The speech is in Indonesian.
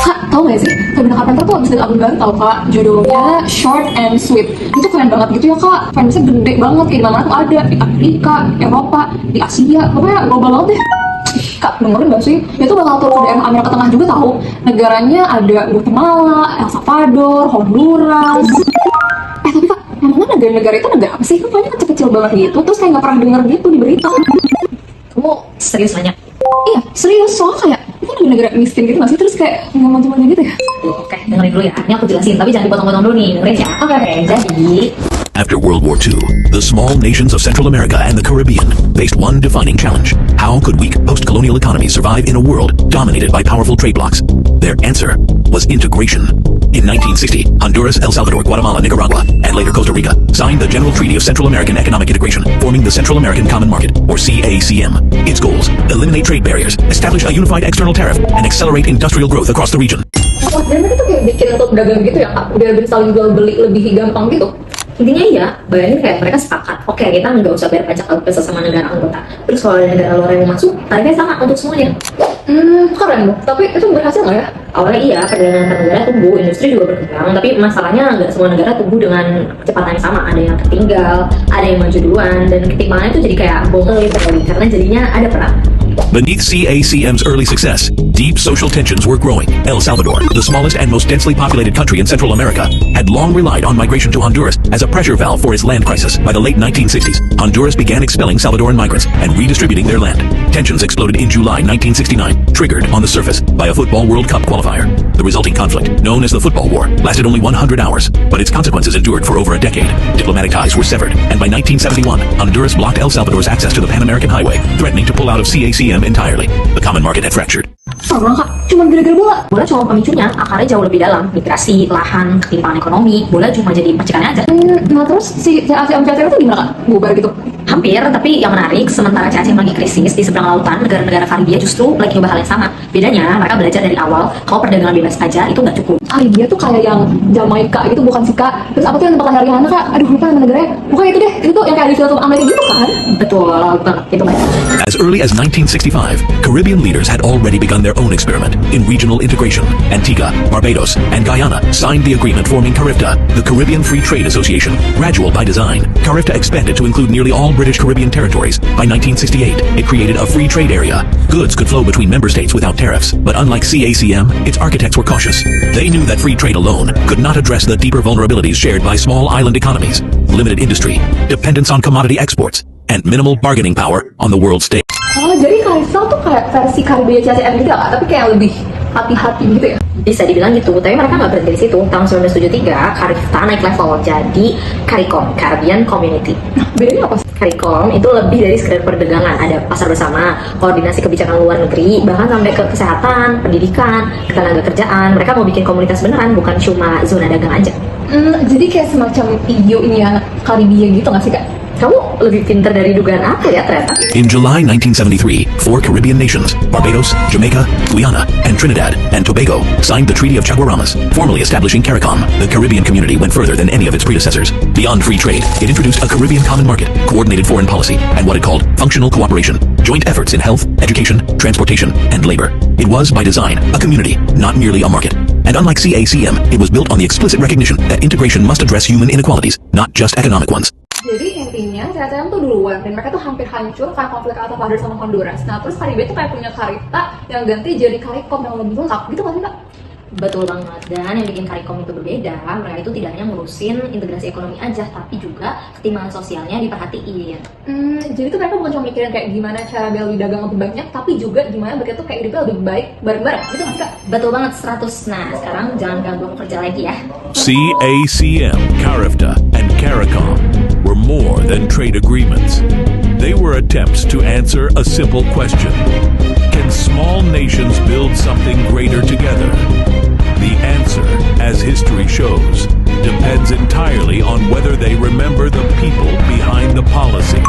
Kak, tau gak sih? Sabrina Carpenter tuh abis dari album baru tau kak, judulnya Short and Sweet. Itu keren banget gitu ya kak, fansnya gede banget, kayak dimana tuh ada, di Amerika, Eropa, di Asia, pokoknya global banget deh. Kak, dengerin gak sih? Itu bakal turun ke daerah Amerika Tengah juga tahu. Negaranya ada Guatemala, El Salvador, Honduras. Tapi kak, emangnya negara-negara itu negara apa sih? Kan banyak kecil-kecil banget gitu, terus kayak gak pernah denger gitu di berita. Kamu serius nanya? Iya, serius, soalnya kayak itu negara miskin gitu gak sih? Terus kayak nggak maju-maju gitu ya? Oke, dengerin dulu ya. Ini aku jelasin, tapi jangan dipotong-potong dulu nih. Dengerin ya. Oke, jadi After World War II, the small nations of Central America and the Caribbean faced one defining challenge. How could weak post-colonial economies survive in a world dominated by powerful trade blocs? Their answer was integration. In 1960, Honduras, El Salvador, Guatemala, Nicaragua, and later Costa Rica signed the General Treaty of Central American Economic Integration, forming the Central American Common Market, or CACM. Its goals: eliminate trade barriers, establish a unified external tariff, and accelerate industrial growth across the region. Oh, dan mereka tuh kayak bikin untuk dagang gitu ya kak, biar bisa saling jual beli lebih gampang gitu. intinya iya, bayangin kayak mereka sepakat, oke kita nggak usah bayar pajak kalau ke sesama negara anggota. Terus kalau ada negara luar yang mau masuk, tarifnya sama untuk semuanya. Keren. Tapi itu berhasil nggak ya? Awalnya iya, perdagangan antar negara tumbuh, industri juga berkembang, tapi masalahnya nggak semua negara tumbuh dengan kecepatan yang sama. Ada yang tertinggal, ada yang maju duluan, dan ketimpangannya itu jadi kayak bom literally, karena jadinya ada perang. Beneath CACM's early success, deep social tensions were growing. El Salvador, the smallest and most densely populated country in Central America, had long relied on migration to Honduras as a pressure valve for its land crisis. By the late 1960s, Honduras began expelling Salvadoran migrants and redistributing their land. Tensions exploded in July 1969, triggered on the surface by a Football World Cup qualifier. The resulting conflict, known as the Football War, lasted only 100 hours, but its consequences endured for over a decade. Diplomatic ties were severed, and by 1971, Honduras blocked El Salvador's access to the Pan American Highway, threatening to pull out of CACM entirely. The common market had fractured. Sama kak, cuma gara-gara bola. Bola cuma pemicunya, akarnya jauh lebih dalam. Migrasi, lahan, ketimpangan ekonomi. Bola cuma jadi percikannya aja. Nah terus si ASEAN itu gimana kak? Bubar gitu? Hampir, tapi yang menarik, sementara CACM lagi krisis, di seberang lautan, negara-negara Karibia justru lagi nyoba hal yang sama. Bedanya, mereka belajar dari awal, kalau perdagangan bebas aja itu nggak cukup. Karibia tuh kayak yang Jamaika gitu, bukan sih kak? Terus apa tuh yang tempat lahir Rihanna kak? Aduh lupa nama negaranya. Pokoknya itu deh, itu tuh yang kayak di film Amerika gitu kan? Betul banget, itu banget. As early as 1965, Caribbean leaders had already begun their own experiment in regional integration. Antigua, Barbados, and Guyana signed the agreement forming CARIFTA, the Caribbean Free Trade Association. Gradual by design, CARIFTA expanded to include nearly all British Caribbean territories. By 1968, it created a free trade area. Goods could flow between member states without tariffs, but unlike CACM, its architects were cautious. They knew that free trade alone could not address the deeper vulnerabilities shared by small island economies, limited industry, dependence on commodity exports, and minimal bargaining power on the world stage. Oh jadi Karifta tuh kayak versi Karibia CACM gitu kak? Tapi kayak lebih hati-hati gitu ya? Bisa dibilang gitu, tapi mereka nggak berhenti di situ. Tahun 1973, CARIFTA naik level jadi CARICOM, Caribbean Community. Bedanya apa sih? CARICOM itu lebih dari sekedar perdagangan, ada pasar bersama, koordinasi kebijakan luar negeri, bahkan sampai ke kesehatan, pendidikan, ketenaga kerjaan. Mereka mau bikin komunitas beneran, bukan cuma zona dagang aja. Jadi kayak semacam video ini ya Karibia gitu nggak sih kak? Kamu lebih pintar dari dugaan aku ya ternyata. In July 1973, 4 Caribbean nations, Barbados, Jamaica, Guyana, and Trinidad and Tobago, signed the Treaty of Chaguaramas, formally establishing CARICOM. The Caribbean community went further than any of its predecessors. Beyond free trade, it introduced a Caribbean common market, coordinated foreign policy, and what it called functional cooperation, joint efforts in health, education, transportation, and labor. It was, by design, a community, not merely a market. And unlike CACM, it was built on the explicit recognition that integration must address human inequalities, not just economic ones. Jadi intinya CACM tuh duluan dan mereka tuh hampir hancur karena konflik El Salvador sama Honduras. Nah terus Karibia tuh kayak punya CARIFTA yang ganti jadi CARICOM yang lebih lengkap gitu kan sih kak? Betul banget, dan yang bikin CARICOM itu berbeda, mereka itu tidak hanya ngurusin integrasi ekonomi aja, tapi juga ketimpangan sosialnya diperhatiin. Jadi tuh mereka bukan cuma mikirin kayak gimana cara biar lebih dagang lebih banyak, tapi juga gimana mereka tuh kayak hidupnya lebih baik bareng-bareng gitu kan sih kak? Betul banget, 100. Nah sekarang jangan ganggu aku kerja lagi ya. CACM, CARIFTA, and CARICOM were more than trade agreements. They were attempts to answer a simple question. Can small nations build something greater together? The answer, as history shows, depends entirely on whether they remember the people behind the policy.